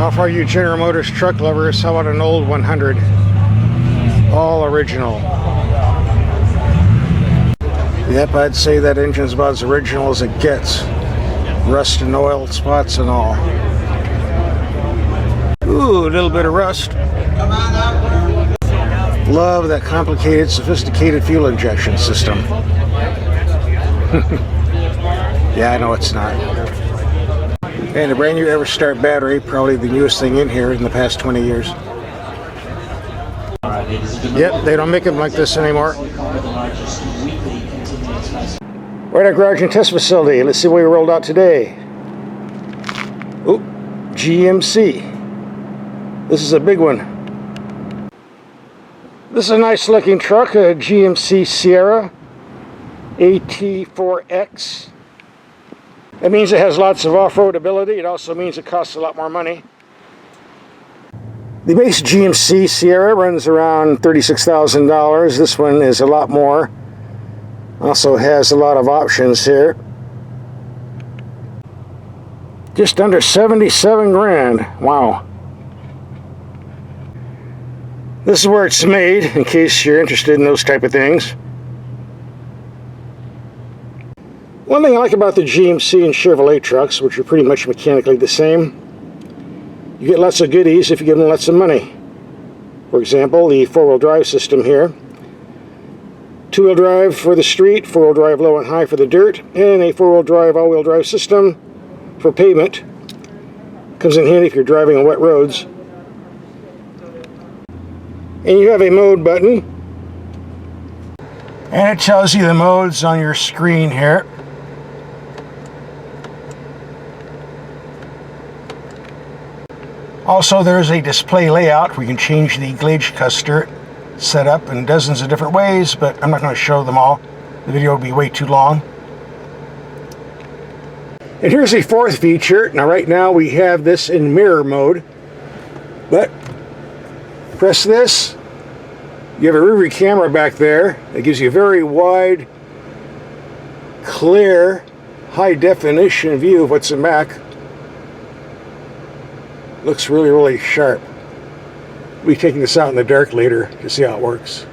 Now for you General Motors truck lovers, how about an old 100? All original. Yep, I'd say that engine's about as original as it gets. Rust and oil spots and all. Ooh, a little bit of rust. Love that complicated, sophisticated fuel injection system. Yeah, I know it's not. And a brand new Everstart battery, probably the newest thing in here in the past 20 years. Yep, they don't make them like this anymore. Right at Garage and Test Facility. Let's see what we rolled out today. Oh, GMC. This is a big one. This is a nice looking truck, a GMC Sierra AT4X. That means it has lots of off-road ability. It also means it costs a lot more money. The base GMC Sierra runs around $36,000. This one is a lot more. Also has a lot of options here. Just under 77 grand. Wow. This is where it's made, in case you're interested in those type of things. One thing I like about the GMC and Chevrolet trucks, which are pretty much mechanically the same, you get lots of goodies if you give them lots of money. For example, the four-wheel drive system here. Two-wheel drive for the street, four-wheel drive low and high for the dirt, and a four-wheel drive all-wheel drive system for pavement. Comes in handy if you're driving on wet roads. And you have a mode button. And it tells you the modes on your screen here. Also, there's a display layout where you can change the gauge cluster setup in dozens of different ways, but I'm not going to show them all. The video would be way too long. And here's the fourth feature. Now right now we have this in mirror mode, but press this, you have a rear camera back there that gives you a very wide, clear, high definition view of what's in back. Looks really, really sharp. We'll be taking this out in the dark later to see how it works.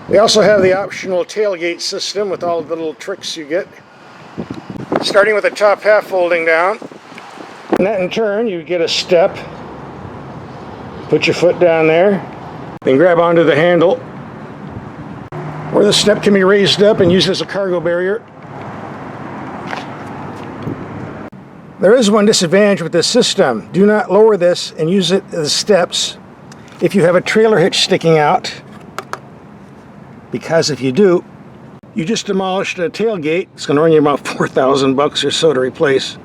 We also have the optional tailgate system with all the little tricks you get. Starting with the top half folding down. And that in turn, you get a step. Put your foot down there. Then grab onto the handle. Where the step can be raised up and used as a cargo barrier. There is one disadvantage with this system. Do not lower this and use it as steps if you have a trailer hitch sticking out, because if you do, you just demolished a tailgate. It's going to run you about $4,000 or so to replace,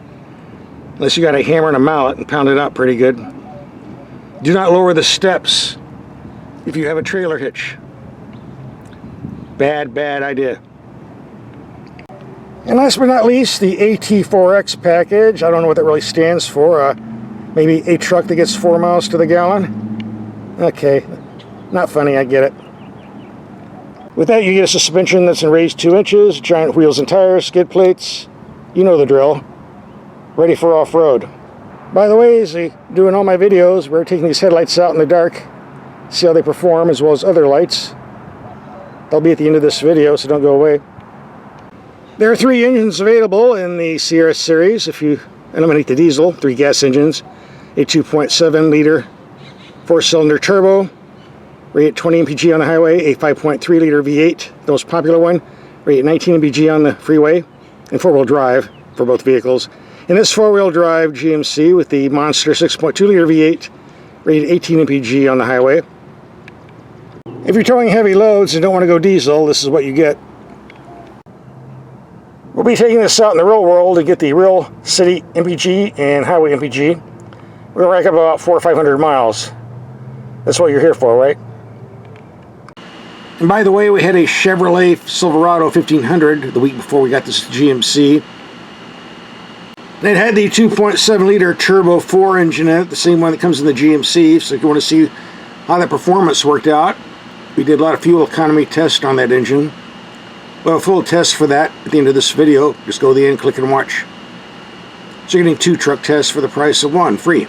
unless you got a hammer and a mallet and pound it out pretty good. Do not lower the steps if you have a trailer hitch. Bad idea. And last but not least, the AT4X package. I don't know what that really stands for. Maybe a truck that gets 4 miles to the gallon? Okay, not funny, I get it. With that, you get a suspension that's raised 2 inches, giant wheels and tires, skid plates. You know the drill. Ready for off-road. By the way, as I do in all my videos, we're taking these headlights out in the dark, see how they perform, as well as other lights. They'll be at the end of this video, so don't go away. There are 3 engines available in the Sierra series. If you eliminate the diesel, 3 gas engines, a 2.7 liter 4-cylinder turbo, rated 20 mpg on the highway, a 5.3 liter V8, the most popular one, rated 19 mpg on the freeway, and 4-wheel drive for both vehicles. And this 4-wheel drive GMC with the monster 6.2 liter V8, rated 18 mpg on the highway. If you're towing heavy loads and don't want to go diesel, this is what you get. We'll be taking this out in the real world to get the real city MPG and highway MPG. We're going to rack up about 400 or 500 miles. That's what you're here for, right? And by the way, we had a Chevrolet Silverado 1500 the week before we got this GMC. And it had the 2.7 liter turbo 4 engine in it, the same one that comes in the GMC. So if you want to see how that performance worked out, we did a lot of fuel economy tests on that engine. Well, a full test for that at the end of this video. Just go to the end, click and watch. So you're getting 2 truck tests for the price of 1, free.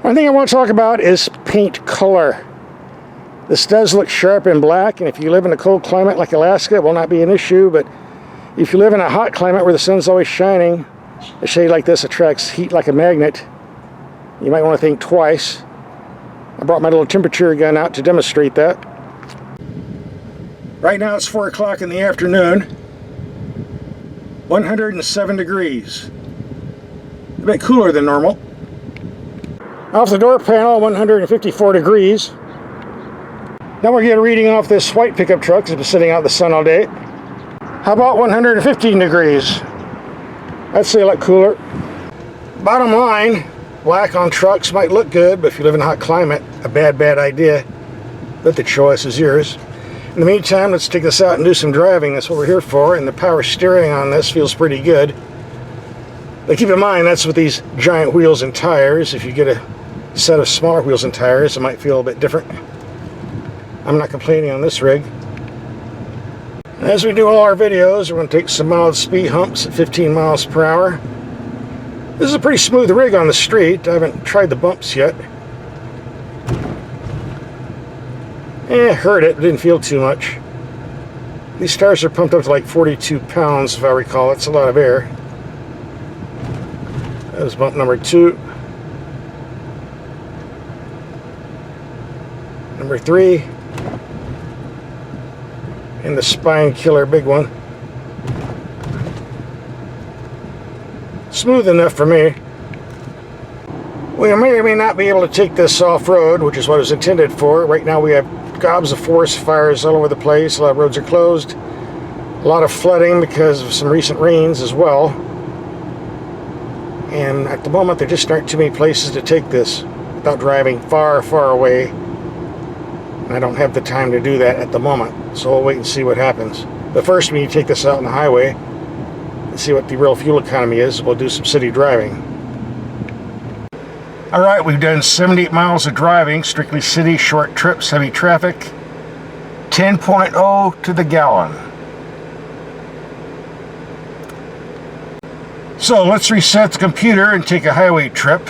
One thing I want to talk about is paint color. This does look sharp in black, and if you live in a cold climate like Alaska, it will not be an issue, but if you live in a hot climate where the sun's always shining, a shade like this attracts heat like a magnet. You might want to think twice. I brought my little temperature gun out to demonstrate that. Right now it's 4 o'clock in the afternoon. 107 degrees. A bit cooler than normal. Off the door panel, 154 degrees. Now we're getting a reading off this white pickup truck that's been sitting out in the sun all day. How about 115 degrees? I'd say a lot cooler. Bottom line, black on trucks might look good, but if you live in a hot climate, a bad idea. But the choice is yours. In the meantime, let's take this out and do some driving. That's what we're here for, and the power steering on this feels pretty good. But keep in mind, that's with these giant wheels and tires. If you get a set of smaller wheels and tires, it might feel a bit different. I'm not complaining on this rig. As we do all our videos, we're going to take some mild speed humps at 15 miles per hour. This is a pretty smooth rig on the street. I haven't tried the bumps yet. Heard it, but didn't feel too much. These tires are pumped up to like 42 pounds, if I recall. That's a lot of air. That was bump number 2. Number 3. And the spine killer big one. Smooth enough for me. We may or may not be able to take this off-road, which is what it was intended for. Right now we have gobs of forest fires all over the place. A lot of roads are closed. A lot of flooding because of some recent rains as well. And at the moment there just aren't too many places to take this without driving far away. And I don't have the time to do that at the moment. So we'll wait and see what happens. But first we need to take this out on the highway and see what the real fuel economy is. We'll do some city driving. Alright, we've done 78 miles of driving, strictly city, short trips, heavy traffic. 10.0 to the gallon. So let's reset the computer and take a highway trip.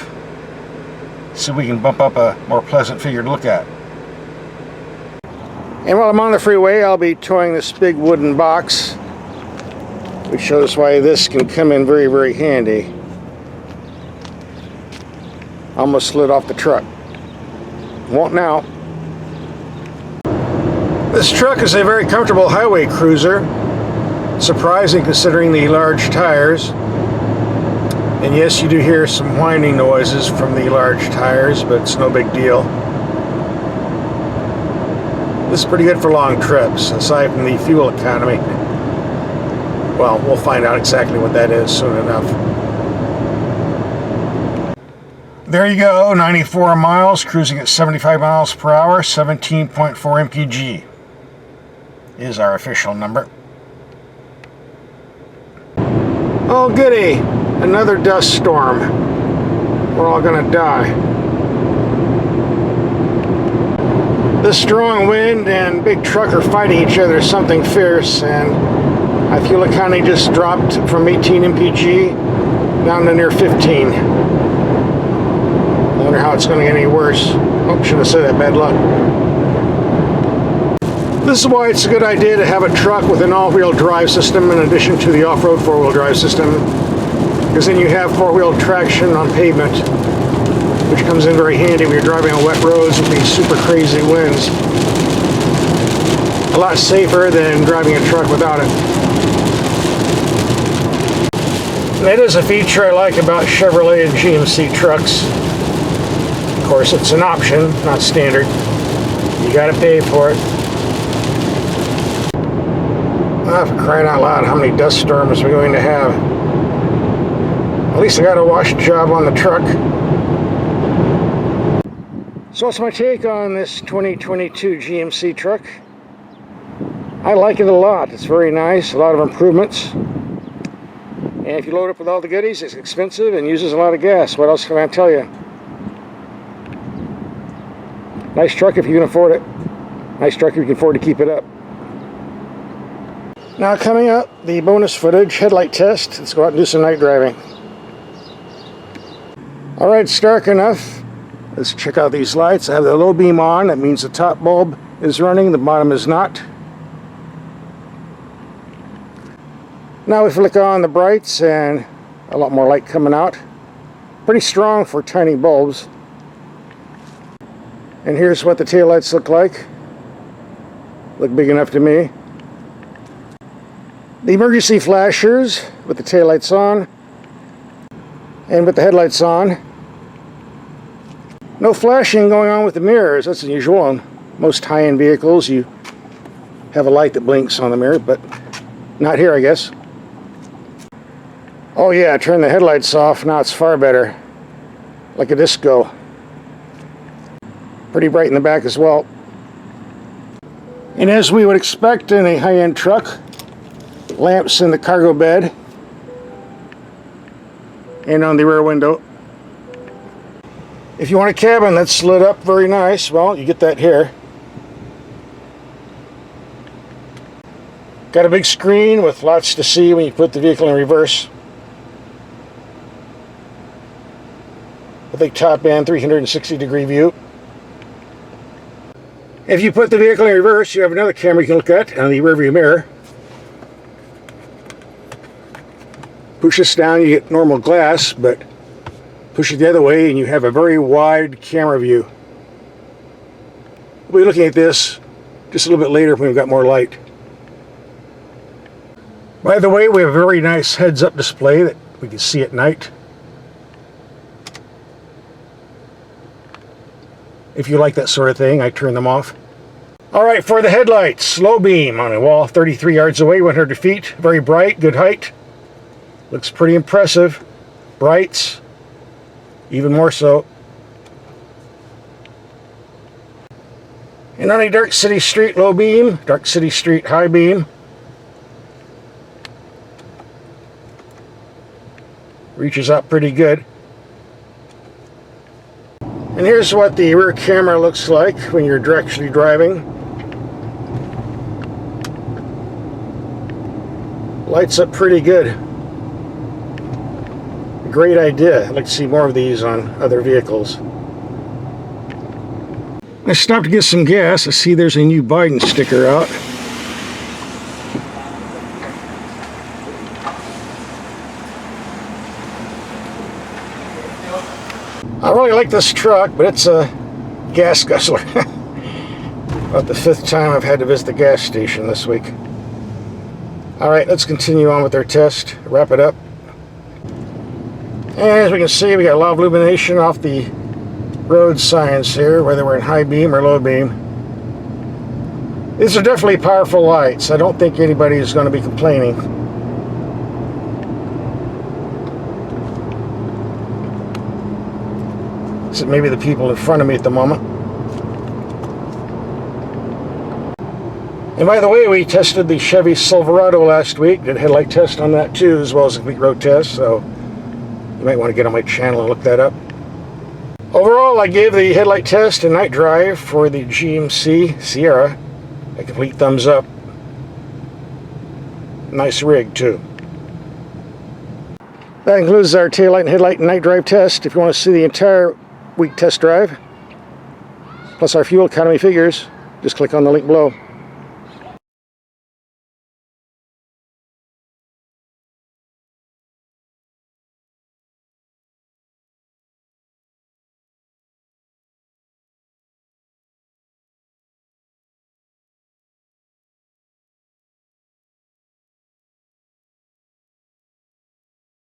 See if we can bump up a more pleasant figure to look at. And while I'm on the freeway, I'll be towing this big wooden box, which shows why this can come in very handy. Almost slid off the truck. Won't now. This truck is a very comfortable highway cruiser. Surprising considering the large tires. And yes, you do hear some whining noises from the large tires, but it's no big deal. This is pretty good for long trips, aside from the fuel economy. Well, we'll find out exactly what that is soon enough. There you go, 94 miles, cruising at 75 miles per hour, 17.4 mpg is our official number. Oh goody, another dust storm. We're all gonna die. This strong wind and big truck are fighting each other, something fierce, and I feel it kind of just dropped from 18 mpg down to near 15. I wonder how it's going to get any worse. Oh, should have said that, bad luck. This is why it's a good idea to have a truck with an all-wheel drive system in addition to the off-road four-wheel drive system, because then you have four-wheel traction on pavement, which comes in very handy when you're driving on wet roads with these super crazy winds. A lot safer than driving a truck without it. That is a feature I like about Chevrolet and GMC trucks. Of course, it's an option, not standard. You gotta pay for it. Ah, for crying out loud, how many dust storms are we going to have? At least I got a wash job on the truck. So what's my take on this 2022 GMC truck? I like it a lot. It's very nice, a lot of improvements. And if you load up with all the goodies, it's expensive and uses a lot of gas. What else can I tell you? Nice truck if you can afford it. Nice truck if you can afford to keep it up. Now coming up, the bonus footage, headlight test. Let's go out and do some night driving. Alright, it's dark enough. Let's check out these lights. I have the low beam on. That means the top bulb is running, the bottom is not. Now we flick on the brights and a lot more light coming out. Pretty strong for tiny bulbs. And here's what the taillights look like. Look big enough to me. The emergency flashers with the taillights on and with the headlights on. No flashing going on with the mirrors. That's unusual. On most high-end vehicles you have a light that blinks on the mirror, but not here, I guess. Oh yeah, turn the headlights off. Now it's far better. Like a disco. Pretty bright in the back as well. And as we would expect in a high-end truck, lamps in the cargo bed and on the rear window. If you want a cabin that's lit up very nice, well, you get that here. Got a big screen with lots to see when you put the vehicle in reverse. A big top end 360-degree view. If you put the vehicle in reverse, you have another camera you can look at on the rearview mirror. Push this down, you get normal glass, but push it the other way and you have a very wide camera view. We'll be looking at this just a little bit later when we've got more light. By the way, we have a very nice heads-up display that we can see at night. If you like that sort of thing, I turn them off. Alright, for the headlights, low beam on a wall 33 yards away, 100 feet, very bright, good height. Looks pretty impressive. Brights, even more so. And on a dark city street, low beam, dark city street, high beam. Reaches out pretty good. And here's what the rear camera looks like when you're directionally driving. Lights up pretty good. Great idea. I'd like to see more of these on other vehicles. I stopped to get some gas. I see there's a new Biden sticker out. I really like this truck, but it's a gas guzzler. About the 5th time I've had to visit the gas station this week. Alright, let's continue on with our test. Wrap it up. And as we can see, we got a lot of illumination off the road signs here, whether we're in high beam or low beam. These are definitely powerful lights. I don't think anybody is going to be complaining. Except maybe the people in front of me at the moment. And by the way, we tested the Chevy Silverado last week. Did a headlight test on that too, as well as a complete road test, so you might want to get on my channel and look that up. Overall, I gave the headlight test and night drive for the GMC Sierra a complete thumbs up. Nice rig too. That includes our taillight and headlight and night drive test. If you want to see the entire week test drive, plus our fuel economy figures, just click on the link below.